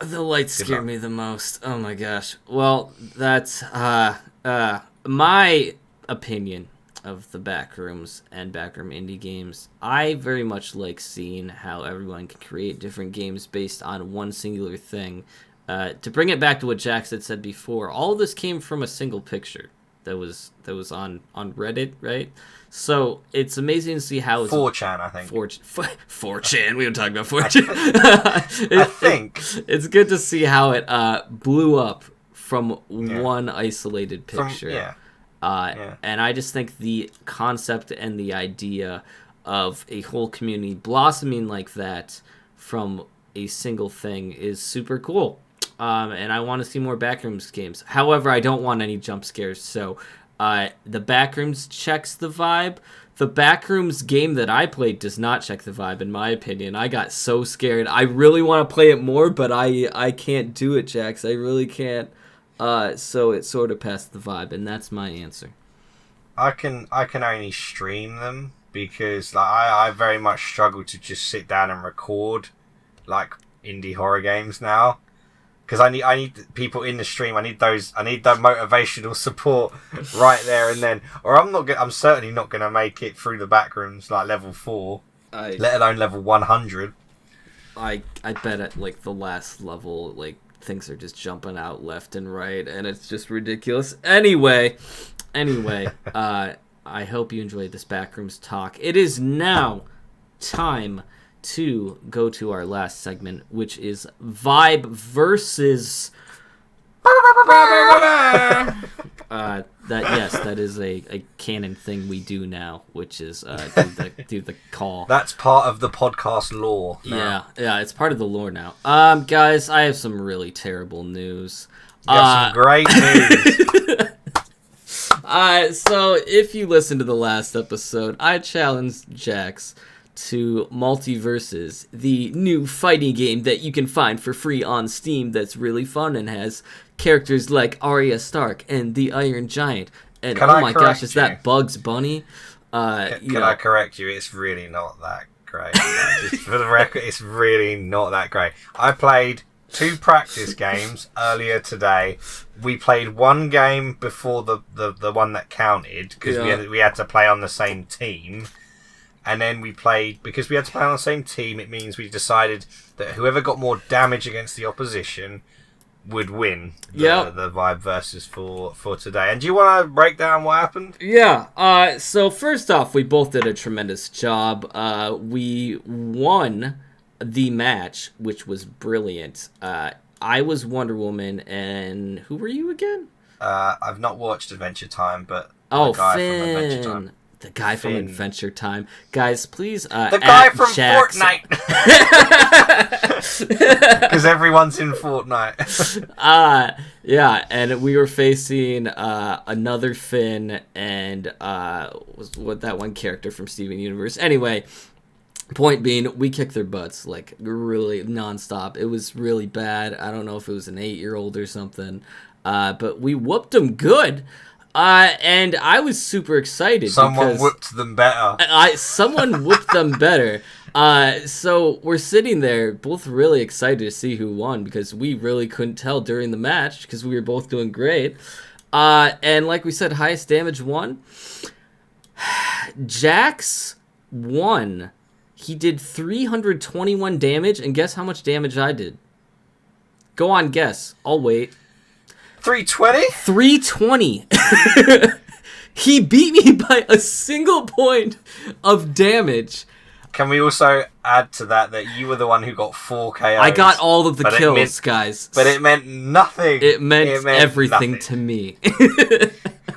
The lights scare me the most. Oh my gosh. Well, that's my opinion of the Backrooms and Backroom indie games. I very much like seeing how everyone can create different games based on one singular thing. To bring it back to what Jax had said before, all of this came from a single picture that was on Reddit, right? So it's amazing to see how it's 4chan, I think. 4chan. We don't talk about 4chan. I think it's good to see how it blew up from one isolated picture. And I just think the concept and the idea of a whole community blossoming like that from a single thing is super cool. and I want to see more Backrooms games. However, I don't want any jump scares, so the Backrooms checks the vibe. The Backrooms game that I played does not check the vibe, in my opinion. I got so scared. I really want to play it more, but I can't do it, Jax. I really can't. So it sort of passed the vibe, and that's my answer. I can only stream them because like, I very much struggle to just sit down and record like indie horror games now. Because I need people in the stream. I need that motivational support right there and then. Or I'm certainly not gonna make it through the Backrooms like level 4, let alone level 100. I bet at like the last level, like things are just jumping out left and right, and it's just ridiculous. Anyway, I hope you enjoyed this Backrooms talk. It is now time to go to our last segment, which is Vibe versus. That is a canon thing we do now, which is do the call. That's part of the podcast lore now. Yeah, it's part of the lore now. Guys, I have some really terrible news. You have some great news. So if you listened to the last episode, I challenged Jax to Multiverses, the new fighting game that you can find for free on Steam that's really fun and has characters like Arya Stark and the Iron Giant. And oh my gosh, is that Bugs Bunny? Can I correct you? It's really not that great. Just for the record, it's really not that great. I played 2 practice games earlier today. We played one game before the one that counted because we had to play on the same team. And then we played, because we had to play on the same team, it means we decided that whoever got more damage against the opposition would win the Vibe versus for today. And do you want to break down what happened? Yeah. So first off, we both did a tremendous job. We won the match, which was brilliant. I was Wonder Woman, and who were you again? I've not watched Adventure Time, but the guy Finn. from Adventure Time. The guy from Adventure Time. Guys, please the guy from Fortnite! Because everyone's in Fortnite. Yeah, and we were facing another Finn and was what that one character from Steven Universe. Anyway, point being, we kicked their butts, like, really nonstop. It was really bad. I don't know if it was an 8-year-old or something, but we whooped them good. And I was super excited. Someone whooped them better. Someone whooped them better. So we're sitting there, both really excited to see who won, because we really couldn't tell during the match, because we were both doing great. And like we said, highest damage won. Jax won. He did 321 damage, and guess how much damage I did? Go on, guess. I'll wait. 320? 320. He beat me by a single point of damage. Can we also add to that you were the one who got 4 KOs? I got all of the kills, guys. But it meant nothing. It meant everything nothing to me.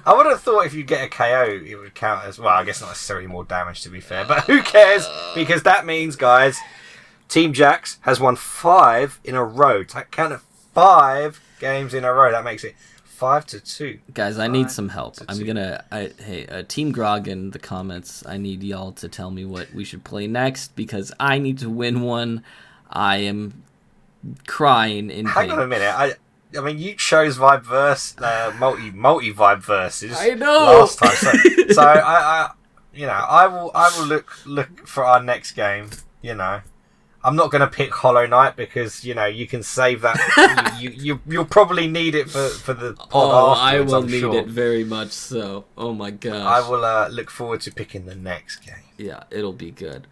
I would have thought if you get a KO, it would count as, well, I guess not necessarily more damage, to be fair. But who cares? Because that means, guys, Team Jax has won 5 in a row. Count of 5 games in a row. That makes it 5-2. Guys, I need some help. I'm gonna. Team Grog in the comments. I need y'all to tell me what we should play next, because I need to win one. I am crying in pain. Hang on a minute. I mean, you chose Vibe verse, multi Vibe verses. I know. Last time, so I will look for our next game. You know, I'm not going to pick Hollow Knight because you can save that. You'll probably need it for the pod afterwards. I will need it very much so. Oh my gosh. I will look forward to picking the next game. Yeah, it'll be good.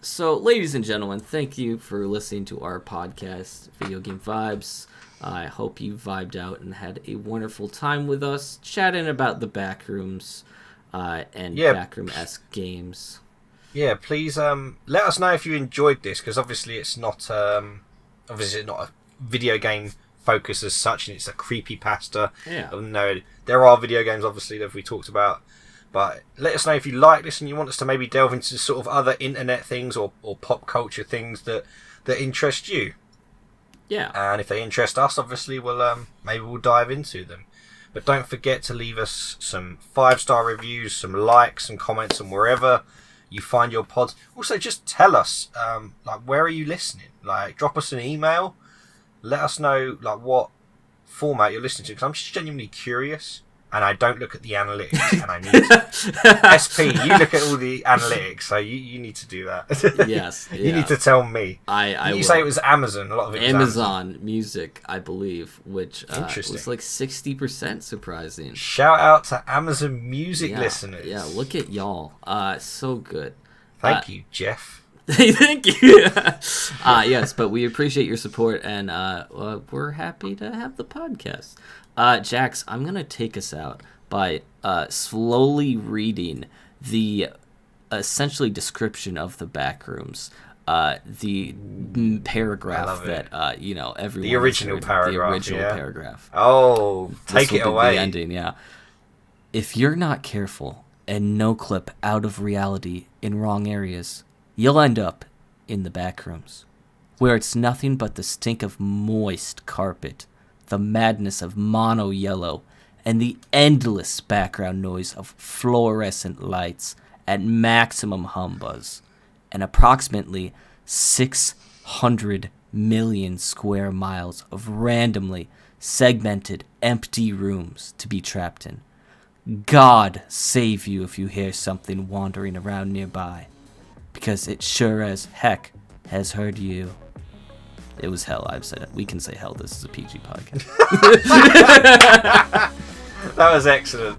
So, ladies and gentlemen, thank you for listening to our podcast, Video Game Vibes. I hope you vibed out and had a wonderful time with us, chatting about the Backrooms and Backroom-esque games. Yeah, please let us know if you enjoyed this, because obviously it's not a video game focus as such, and it's a creepypasta. Yeah. No, there are video games obviously that we talked about, but let us know if you like this and you want us to maybe delve into sort of other internet things or pop culture things that interest you. Yeah. And if they interest us, obviously, maybe we'll dive into them. But don't forget to leave us some 5-star reviews, some likes, some comments, and wherever you find your pods. Also, just tell us, where are you listening? Like, drop us an email. Let us know, what format you're listening to, because I'm just genuinely curious. And I don't look at the analytics, and I need to. SP, you look at all the analytics, so you need to do that. Yes. You need to tell me. I you say it was Amazon, a lot of it was Amazon Music, I believe, which was like 60% surprising. Shout out to Amazon Music listeners. Yeah, look at y'all. So good. Thank you, Jeff. Thank you. Yes, but we appreciate your support, and we're happy to have the podcast. Jax, I'm going to take us out by slowly reading the essentially description of the Backrooms. The paragraph that, everyone... The original paragraph, The original paragraph. Oh, take it away. The ending, yeah. If you're not careful and no clip out of reality in wrong areas, you'll end up in the Backrooms, where it's nothing but the stink of moist carpet, the madness of mono yellow, and the endless background noise of fluorescent lights at maximum hum buzz, and approximately 600 million square miles of randomly segmented empty rooms to be trapped in. God save you if you hear something wandering around nearby, because it sure as heck has heard you. It was hell, I've said it. We can say hell, this is a PG podcast. That was excellent.